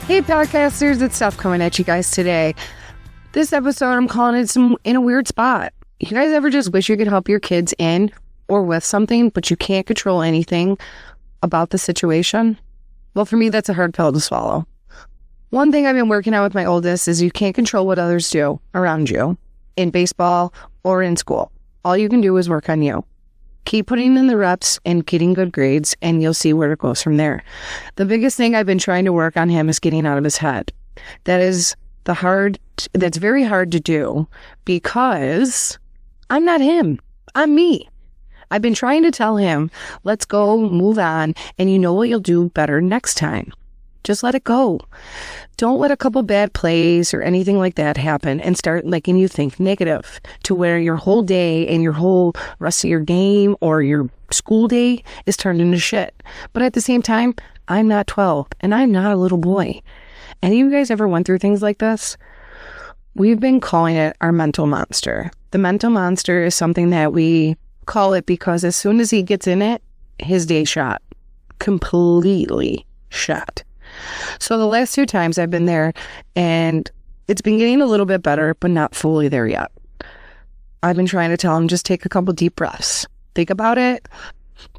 Hey podcasters, it's Steph coming at you guys today. This episode, I'm calling it in a weird spot. You guys ever just wish you could help your kids in or with something, but you can't control anything about the situation? Well, for me, that's a hard pill to swallow. One thing I've been working on with my oldest is you can't control what others do around you in baseball or in school. All you can do is work on you. Keep putting in the reps and getting good grades, and you'll see where it goes from there. The biggest thing I've been trying to work on him is getting out of his head. That's very hard to do because I'm not him. I'm me. I've been trying to tell him, let's go, move on, and you know what you'll do better next time. Just let it go. Don't let a couple bad plays or anything like that happen and start making you think negative to where your whole day and your whole rest of your game or your school day is turned into shit. But at the same time, I'm not 12 and I'm not a little boy. Any of you guys ever went through things like this? We've been calling it our mental monster. The mental monster is something that we call it because as soon as he gets in it, his day's shot. Completely shot. So the last 2 times I've been there, and it's been getting a little bit better, but not fully there yet. I've been trying to tell him, just take a couple deep breaths. Think about it,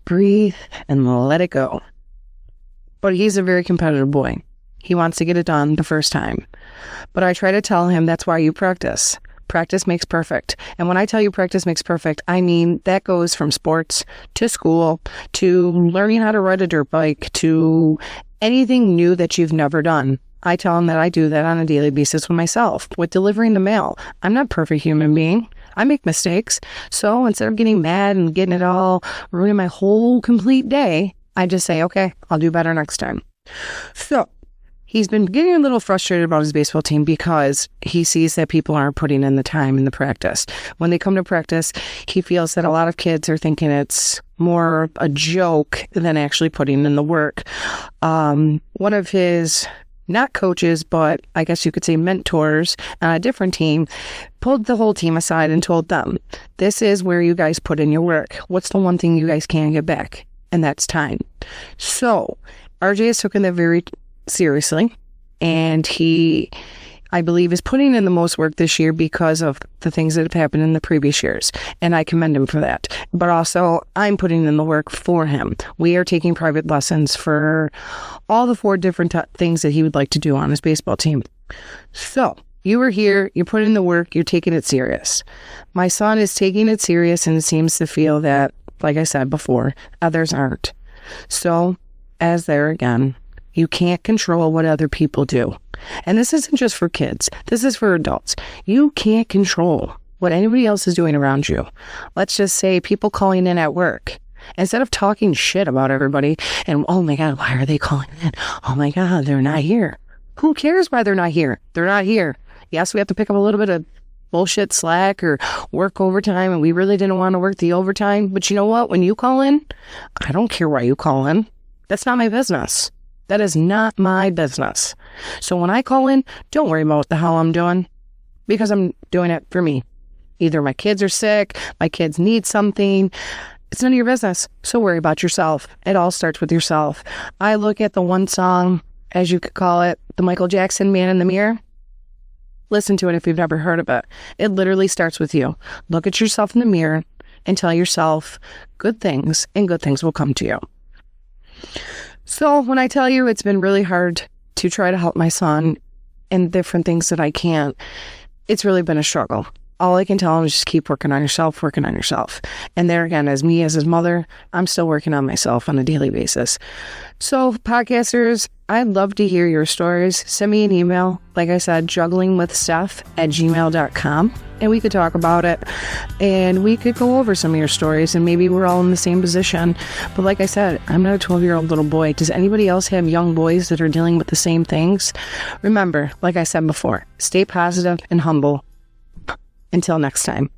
breathe, and let it go. But he's a very competitive boy. He wants to get it done the first time. But I try to tell him that's why you practice. Practice makes perfect. And when I tell you practice makes perfect, I mean that goes from sports to school to learning how to ride a dirt bike to anything new that you've never done. I tell him that I do that on a daily basis with myself, with delivering the mail. I'm not a perfect human being. I make mistakes. So instead of getting mad and getting it all, ruining my whole complete day, I just say, okay, I'll do better next time. So he's been getting a little frustrated about his baseball team because he sees that people aren't putting in the time in the practice. When they come to practice, he feels that a lot of kids are thinking it's more a joke than actually putting in the work. One of his, not coaches, but I guess you could say mentors on a different team, pulled the whole team aside and told them, this is where you guys put in your work. What's the one thing you guys can't get back? And that's time. So RJ has taken that very seriously, and he, I believe, is putting in the most work this year because of the things that have happened in the previous years, and I commend him for that. But also, I'm putting in the work for him. We are taking private lessons for all the 4 different things that he would like to do on his baseball team. So you are here, you're putting in the work, you're taking it serious. My son is taking it serious and seems to feel that, like I said before, others aren't. So, as there again, you can't control what other people do. And this isn't just for kids. This is for adults. You can't control what anybody else is doing around you. Let's just say people calling in at work. Instead of talking shit about everybody and, oh my God, why are they calling in? Oh my God, they're not here. Who cares why they're not here? They're not here. Yes, we have to pick up a little bit of bullshit slack or work overtime, and we really didn't want to work the overtime. But you know what? When you call in, I don't care why you call in. That's not my business. That is not my business. So when I call in, don't worry about what the hell I'm doing, because I'm doing it for me. Either my kids are sick, my kids need something. It's none of your business. So worry about yourself. It all starts with yourself. I look at the one song, as you could call it, the Michael Jackson Man in the Mirror. Listen to it if you've never heard of it. It literally starts with you. Look at yourself in the mirror and tell yourself good things, and good things will come to you. So when I tell you it's been really hard to try to help my son and different things that I can't, it's really been a struggle. All I can tell him is just keep working on yourself, working on yourself. And there again, as me, as his mother, I'm still working on myself on a daily basis. So podcasters, I'd love to hear your stories. Send me an email. Like I said, jugglingwithsteph@gmail.com. And we could talk about it. And we could go over some of your stories. And maybe we're all in the same position. But like I said, I'm not a 12-year-old little boy. Does anybody else have young boys that are dealing with the same things? Remember, like I said before, stay positive and humble. Until next time.